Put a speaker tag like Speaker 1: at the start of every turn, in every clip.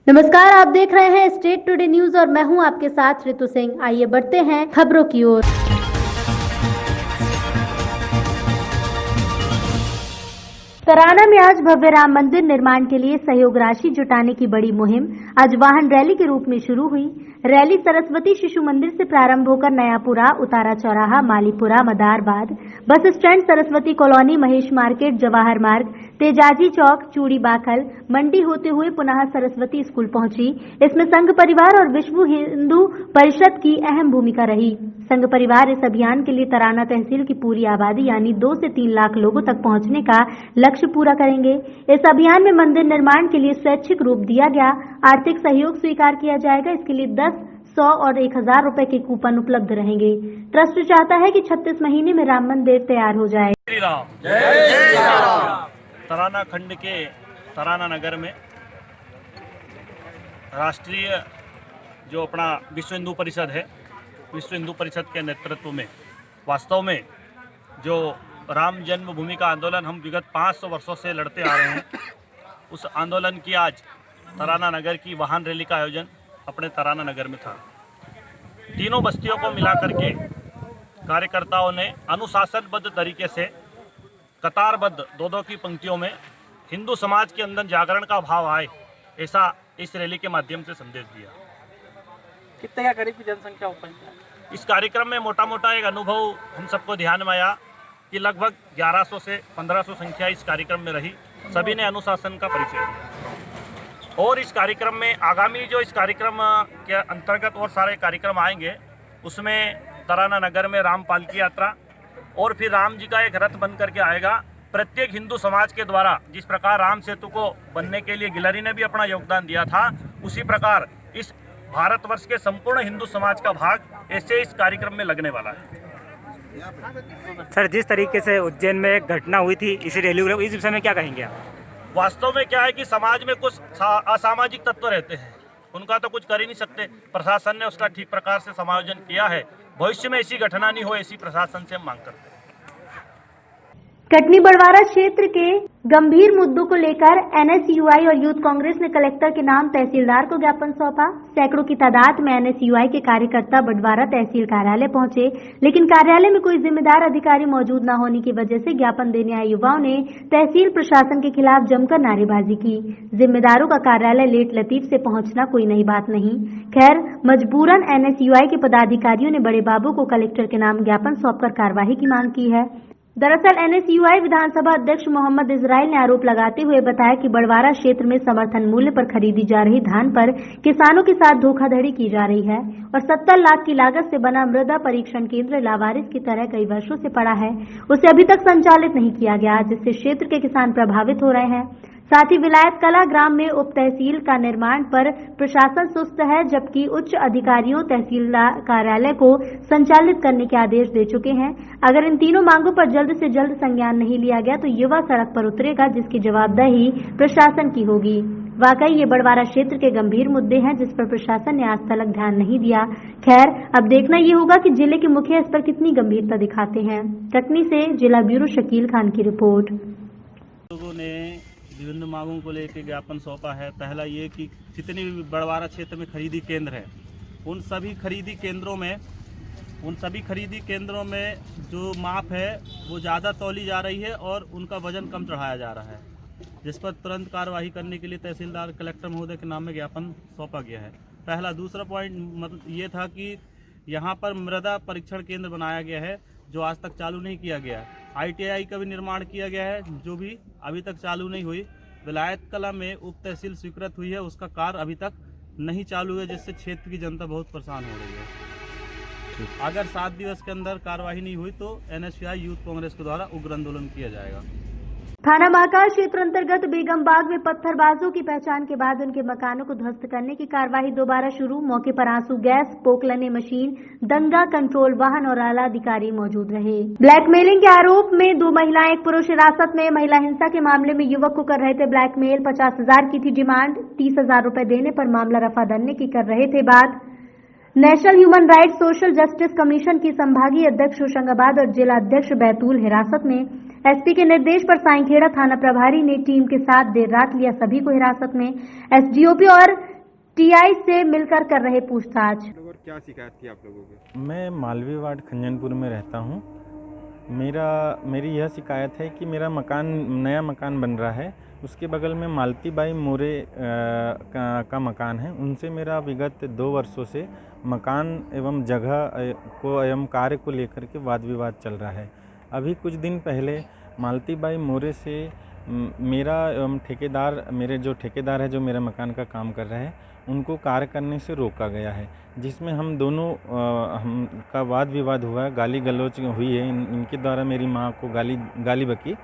Speaker 1: नमस्कार, आप देख रहे हैं स्टेट टुडे न्यूज और मैं हूं आपके साथ ऋतु सिंह। आइए बढ़ते हैं खबरों की ओर। तराना में आज भव्य राम मंदिर निर्माण के लिए सहयोग राशि जुटाने की बड़ी मुहिम आज वाहन रैली के रूप में शुरू हुई। रैली सरस्वती शिशु मंदिर से प्रारंभ होकर नयापुरा, उतारा चौराहा, Malipura, Madarbad, bus stand, Saraswati colony, Mahesh market, Jawahar मार्ग, तेजाजी चौक, चूड़ी बाखल, मंडी होते हुए पुनः सरस्वती स्कूल पहुंची। इसमें संघ परिवार और विश्व हिंदू परिषद की अहम भूमिका रही। संघ परिवार इस अभियान के लिए तराना तहसील की पूरी आबादी यानी 2 से 3 लाख लोगों तक पहुंचने का लक्ष्य पूरा करेंगे। इस अभियान में मंदिर निर्माण के लिए स्वैच्छिक रूप दिया गया आर्थिक सहयोग स्वीकार किया जाएगा। इसके लिए 10, 100 और 1000 रुपए के कूपन उपलब्ध रहेंगे। ट्रस्ट चाहता है कि 36 महीने में राम मंदिर तैयार हो जाए।
Speaker 2: श्री राम, जय श्री राम। तराना खंड के तराना नगर में राष्ट्रीय जो अपना विश्व हिंदू परिषद है, विश्व हिंदू परिषद के नेतृत्व में वास्तव में जो राम जन्मभूमि का आंदोलन हम विगत 500 वर्षों से लड़ते आ रहे हैं, उस आंदोलन की आज तराना नगर की वाहन रैली का आयोजन अपने तराना नगर में था। तीनों बस्तियों को मिलाकर के कार्यकर्ताओं ने अनुशासनबद्ध तरीके से कतारबद्ध 2-2 की पंक्तियों में हिंदू समाज के अंदर जागरण का भाव आए, ऐसा इस रैली के माध्यम से संदेश दिया।
Speaker 3: कितने का करीब की जनसंख्या हो पाई?
Speaker 2: इस कार्यक्रम में मोटा मोटा एक अनुभव हम सबको ध्यान में आया कि लगभग 1100 से 1500 संख्या इस कार्यक्रम में रही। सभी ने अनुशासन का परिचय दिया और इस कार्यक्रम में आगामी जो इस कार्यक्रम के अंतर्गत और सारे कार्यक्रम आएंगे, उसमें तराना नगर में राम पालकी यात्रा और फिर राम जी का एक रथ बन करके आएगा। प्रत्येक हिंदू समाज के द्वारा जिस प्रकार राम सेतु को बनने के लिए गिलहरी ने भी अपना योगदान दिया था, उसी प्रकार इस भारतवर्ष के संपूर्ण हिंदू समाज का भाग ऐसे इस कार्यक्रम में लगने वाला है।
Speaker 4: सर, जिस तरीके से उज्जैन में एक घटना हुई थी इसी रैली को, इस विषय में क्या कहेंगे आप?
Speaker 2: वास्तव में क्या है कि समाज में कुछ असामाजिक तत्व रहते हैं, उनका तो कुछ कर ही नहीं सकते। प्रशासन ने उसका ठीक प्रकार से समायोजन किया है। भविष्य में ऐसी घटना नहीं हो, ऐसी प्रशासन से हम मांग करते हैं।
Speaker 1: कटनी बड़वारा क्षेत्र के गंभीर मुद्दों को लेकर एनएसयूआई और यूथ कांग्रेस ने कलेक्टर के नाम तहसीलदार को ज्ञापन सौंपा। सैकड़ों की तादाद में एनएसयूआई के कार्यकर्ता बड़वारा तहसील कार्यालय पहुंचे, लेकिन कार्यालय में कोई जिम्मेदार अधिकारी मौजूद न होने की वजह से ज्ञापन देने आए युवाओं ने तहसील प्रशासन के खिलाफ जमकर नारेबाजी की। जिम्मेदारों का कार्यालय लेट लतीफ से पहुंचना कोई नई बात नहीं। खैर, मजबूरन एनएसयूआई के पदाधिकारियों ने बड़े बाबू को कलेक्टर के नाम ज्ञापन सौंपकर कार्रवाई की मांग की है। दरअसल एनएसयूआई विधानसभा अध्यक्ष मोहम्मद इजराइल ने आरोप लगाते हुए बताया कि बड़वारा क्षेत्र में समर्थन मूल्य पर खरीदी जा रही धान पर किसानों के साथ धोखाधड़ी की जा रही है और 70 लाख की लागत से बना मृदा परीक्षण केंद्र लावारिस की तरह कई वर्षों से पड़ा है, उसे अभी तक संचालित नहीं किया गया, जिससे क्षेत्र के किसान प्रभावित हो रहे हैं। साथ ही विलायत कला ग्राम में उप तहसील का निर्माण पर प्रशासन सुस्त है, जबकि उच्च अधिकारियों तहसील कार्यालय को संचालित करने के आदेश दे चुके हैं। अगर इन तीनों मांगों पर जल्द से जल्द संज्ञान नहीं लिया गया तो युवा सड़क पर उतरेगा, जिसकी जवाबदेही प्रशासन की होगी। वाकई ये बड़वारा क्षेत्र के गंभीर मुद्दे हैं जिस पर प्रशासन ने आज तक ध्यान नहीं दिया। खैर, अब देखना ये होगा कि जिले के मुखिया इस पर कितनी गंभीरता दिखाते हैं। कटनी से जिला ब्यूरो शकील खान की रिपोर्ट।
Speaker 2: लोगों ने विभिन्न मांगों को लेकर ज्ञापन सौंपा है। पहला ये कि जितने भी बड़वारा क्षेत्र में खरीदी केंद्र है, उन सभी खरीदी केंद्रों में जो माप है वो ज़्यादा तौली जा रही है और उनका वजन कम चढ़ाया जा रहा है, जिस पर तुरंत कार्रवाई करने के लिए तहसीलदार कलेक्टर महोदय के नाम में ज्ञापन सौंपा गया है। पहला। दूसरा पॉइंट मतलब ये था कि यहाँ पर मृदा परीक्षण केंद्र बनाया गया है जो आज तक चालू नहीं किया गया है। ITI का भी निर्माण किया गया है जो भी अभी तक चालू नहीं हुई। विलायत कला में उप तहसील स्वीकृत हुई है, उसका कार्य अभी तक नहीं चालू है, जिससे क्षेत्र की जनता बहुत परेशान हो रही है। अगर 7 दिवस के अंदर कार्रवाई नहीं हुई तो एनएसयूआई यूथ कांग्रेस के द्वारा उग्र आंदोलन किया जाएगा।
Speaker 1: थाना महाकाल क्षेत्र अंतर्गत बेगम बाग में पत्थरबाजों की पहचान के बाद उनके मकानों को ध्वस्त करने की कार्यवाही दोबारा शुरू। मौके पर आंसू गैस, पोकलने मशीन, दंगा कंट्रोल वाहन और आला अधिकारी मौजूद रहे। ब्लैकमेलिंग के आरोप में 2 महिलाएं, एक पुरुष हिरासत में। महिला हिंसा के मामले में युवक को कर रहे थे ब्लैकमेल। 50,000 की थी डिमांड, 30,000 रुपए देने पर मामला रफा दन्ने की कर रहे थे बात। National human rights social justice commission की संभागीय अध्यक्ष होशंगाबाद और जिला अध्यक्ष बैतूल हिरासत में। एसपी के निर्देश पर साईंखेड़ा थाना प्रभारी ने टीम के साथ देर रात लिया सभी को हिरासत में। एसडीओपी और टीआई से मिलकर कर रहे पूछताछ।
Speaker 5: और क्या शिकायत थी आप लोगों की?
Speaker 6: मैं मालवी वार्ड खंजनपुर में रहता हूँ। मेरी यह शिकायत है कि मेरा नया मकान बन रहा है, उसके बगल में मालती बाई मोरे का मकान है। उनसे मेरा विगत 2 वर्षों से मकान एवं जगह को एवं कार्य को लेकर के वाद विवाद चल रहा है। अभी कुछ दिन पहले मालती बाई मोरे से मेरा एवं मेरे जो ठेकेदार है जो मेरा मकान का काम कर रहे हैं, उनको कार्य करने से रोका गया है, जिसमें हम दोनों का वाद विवाद हुआ है, गाली गलौज हुई है। इनके द्वारा मेरी माँ को गाली बकी।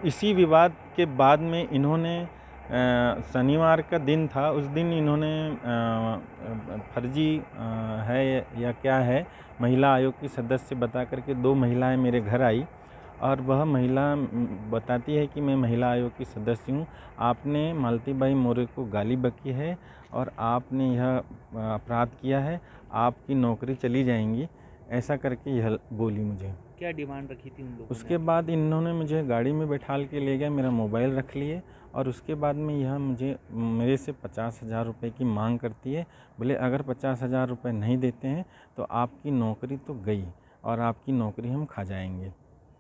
Speaker 6: इसी विवाद के बाद में इन्होंने शनिवार का दिन था, उस दिन इन्होंने फर्जी है या क्या है महिला आयोग की सदस्य बता करके 2 महिलाएं मेरे घर आई और वह महिला बताती है कि मैं महिला आयोग की सदस्य हूँ, आपने मालती बाई मोरे को गाली बकी है और आपने यह अपराध किया है, आपकी नौकरी चली जाएंगी, ऐसा करके यह बोली मुझे।
Speaker 3: क्या डिमांड रखी थी उन लोगों
Speaker 6: उसके बाद इन्होंने मुझे गाड़ी में बैठाल के ले गए, मेरा मोबाइल रख लिए और उसके बाद में यह मेरे से 50,000 रुपये की मांग करती है। बोले अगर 50,000 रुपये नहीं देते हैं तो आपकी नौकरी तो गई और आपकी नौकरी हम खा जाएंगे।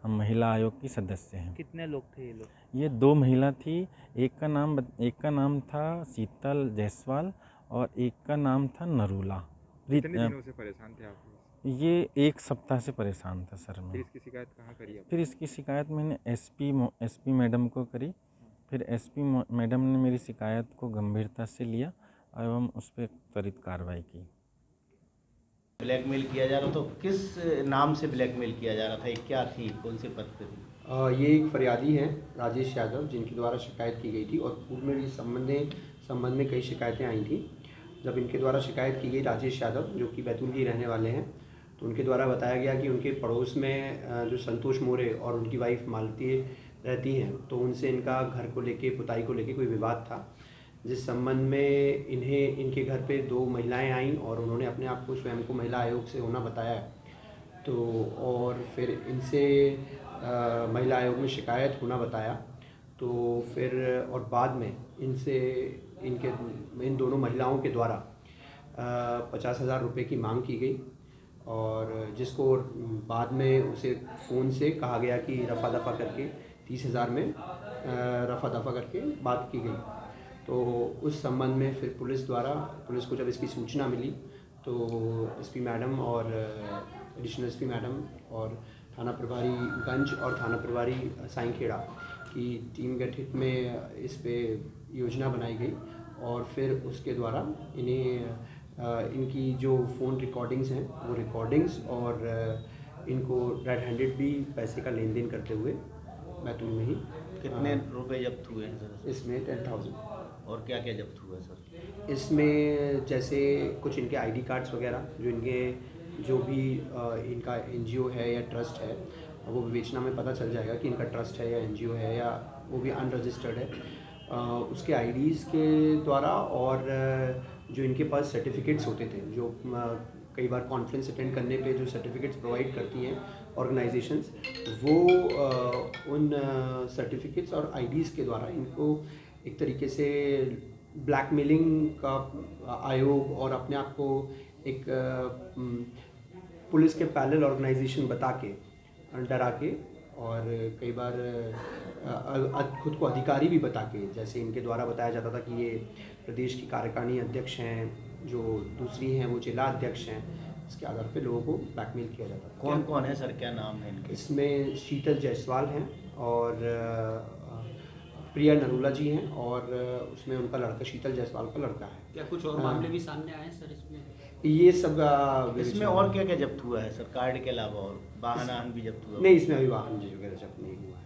Speaker 6: हम महिला आयोग की सदस्य हैं।
Speaker 3: कितने लोग थे ये लोग?
Speaker 6: ये 2 महिला थी, एक का नाम था शीतल जायसवाल और एक का नाम था नरूला।
Speaker 5: कितने दिनों से परेशान थे आप?
Speaker 6: ये 1 सप्ताह से परेशान था सर मैं।
Speaker 5: फिर इसकी शिकायत कहाँ करी आप?
Speaker 6: फिर इसकी शिकायत मैंने एसपी मैडम को करी। फिर एसपी मैडम ने मेरी शिकायत को गंभीरता से लिया एवं उस पर त्वरित कार्रवाई की।
Speaker 7: ब्लैकमेल किया जा रहा था, किस नाम से ब्लैकमेल किया जा रहा था? क्या थी, कौन से पद पे थी?
Speaker 8: ये एक फरियादी हैं राजेश यादव, जिनके द्वारा शिकायत की गई थी और पूर्व में भी संबंध में कई शिकायतें आई थी। जब इनके द्वारा शिकायत की गई राजेश यादव, जो कि बैतूल के रहने वाले हैं, तो उनके द्वारा बताया गया कि उनके पड़ोस में जो संतोष मोरे और उनकी वाइफ मालती रहती हैं, तो उनसे इनका घर को लेके, पुताई को लेके कोई विवाद था, जिस संबंध में इनके घर पे 2 महिलाएं आईं और उन्होंने अपने आप को स्वयं को महिला आयोग से होना बताया। तो और फिर इनसे महिला आयोग में शिकायत होना बताया। तो फिर और बाद में इन दोनों महिलाओं के द्वारा 50,000 रुपये की मांग की गई और जिसको बाद में उसे फ़ोन से कहा गया कि रफ़ा दफ़ा करके 30,000 में रफ़ा दफ़ा करके बात की गई। तो उस संबंध में फिर पुलिस को जब इसकी सूचना मिली तो एसपी मैडम और एडिशनल एसपी मैडम और थाना प्रभारी गंज और थाना प्रभारी साईंखेड़ा की टीम गठित में इस पे योजना बनाई गई और फिर उसके द्वारा इनकी जो फ़ोन रिकॉर्डिंग्स हैं वो रिकॉर्डिंग्स और इनको रेड हैंडेड भी पैसे का लेन देन करते हुए बैतूल में ही।
Speaker 7: कितने रुपए जब्त हुए हैं सर?
Speaker 8: इसमें 10,000।
Speaker 7: और क्या क्या जब्त हुआ सर?
Speaker 8: इसमें जैसे कुछ इनके आईडी कार्ड्स वगैरह, जो भी इनका एनजीओ है या ट्रस्ट है, वो विवेचना में पता चल जाएगा कि इनका ट्रस्ट है या एनजीओ है या वो भी अनरजिस्टर्ड है, उसके आईडीज़ के द्वारा और जो इनके पास सर्टिफिकेट्स होते थे, जो कई बार कॉन्फ्रेंस अटेंड करने पे जो सर्टिफिकेट्स प्रोवाइड करती हैं ऑर्गेनाइजेशंस, वो उन सर्टिफिकेट्स और आईडीज़ के द्वारा इनको एक तरीके से ब्लैकमेलिंग का आयोग और अपने आप को एक पुलिस के पैरेलल ऑर्गेनाइजेशन बता के, डरा के और कई बार खुद को अधिकारी भी बता के, जैसे इनके द्वारा बताया जाता था कि ये प्रदेश की कार्यकारिणी अध्यक्ष हैं, जो दूसरी हैं वो जिला अध्यक्ष हैं, इसके आधार पे लोगों को ब्लैकमेल किया जाता था।
Speaker 7: कौन कौन है सर, क्या नाम है इनके?
Speaker 8: इसमें शीतल जायसवाल हैं और प्रिया नरूला जी हैं और उसमें उनका लड़का शीतल जायसवाल का लड़का है।
Speaker 9: क्या कुछ और मामले भी सामने आए सर इसमें?
Speaker 8: ये सब
Speaker 7: इसमें और क्या क्या जब्त हुआ है सर, कार्ड के अलावा? और वाहन भी जब्त हुआ?
Speaker 8: नहीं, इसमें अभी वाहन वगैरह जब्त नहीं हुआ है।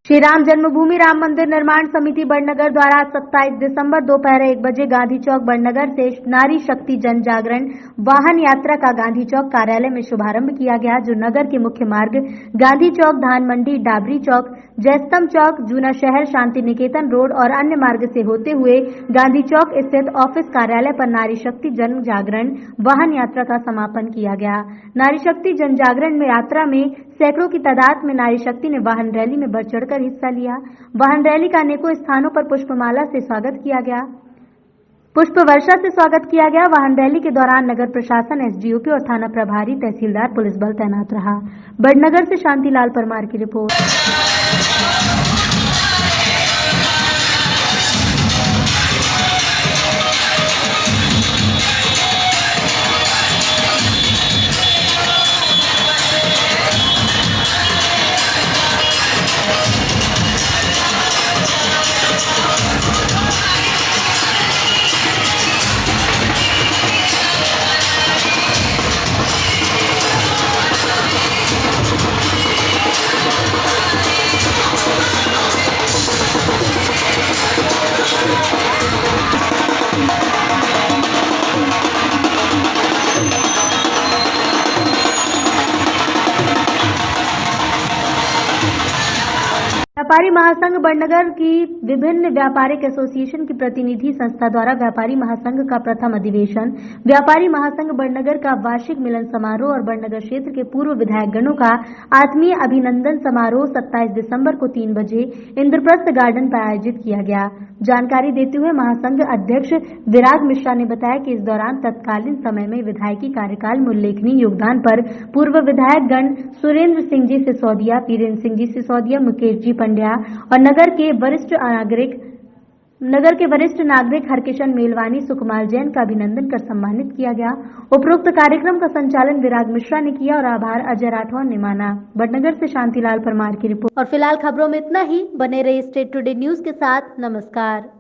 Speaker 1: श्री राम जन्मभूमि राम मंदिर निर्माण समिति बड़नगर द्वारा 27 दिसंबर दोपहर 1 बजे गांधी चौक बड़नगर से नारी शक्ति जन जागरण वाहन यात्रा का गांधी चौक कार्यालय में शुभारंभ किया गया, जो नगर के मुख्य मार्ग गांधी चौक, धान मंडी, डाबरी चौक, जयस्तंभ चौक, जूना शहर, शांति निकेतन रोड और अन्य मार्ग से होते हुए गांधी चौक स्थित ऑफिस कार्यालय पर नारी शक्ति जन जागरण वाहन यात्रा का समापन किया गया। नारी शक्ति जन जागरण में यात्रा में सैकड़ों की तादाद में नारी शक्ति ने वाहन रैली में बढ़ चढ़कर हिस्सा लिया। वाहन रैली का अनेकों स्थानों पर पुष्पमाला से स्वागत किया गया। पुष्प वर्षा से स्वागत किया गया। वाहन रैली के दौरान नगर प्रशासन, एसडीओपी और थाना प्रभारी, तहसीलदार, पुलिस बल तैनात रहा। बड़नगर से शांतिलाल परमार की रिपोर्ट। व्यापारी महासंघ बड़नगर की विभिन्न व्यापारिक एसोसिएशन की प्रतिनिधि संस्था द्वारा व्यापारी महासंघ का प्रथम अधिवेशन, व्यापारी महासंघ बड़नगर का वार्षिक मिलन समारोह और बड़नगर क्षेत्र के पूर्व विधायकगणों का आत्मीय अभिनंदन समारोह 27 दिसंबर को 3 बजे इंद्रप्रस्थ गार्डन पर आयोजित किया गया। जानकारी देते हुए महासंघ अध्यक्ष विराग मिश्रा ने बताया कि इस दौरान तत्कालीन समय में विधायकी कार्यकाल में उल्लेखनीय योगदान पर पूर्व विधायक गण सुरेंद्र सिंह जी सिसोदिया, वीरेंद्र सिंह जी सिसोदिया, मुकेश जी पंड्या और नगर के वरिष्ठ नागरिक हरकिशन मेलवानी, सुकुमार जैन का अभिनंदन कर सम्मानित किया गया। उपरोक्त कार्यक्रम का संचालन विराग मिश्रा ने किया और आभार अजय राठौर ने माना। बड़नगर से शांतिलाल परमार की रिपोर्ट। और फिलहाल खबरों में इतना ही। बने रहिए स्टेट टुडे न्यूज के साथ। नमस्कार।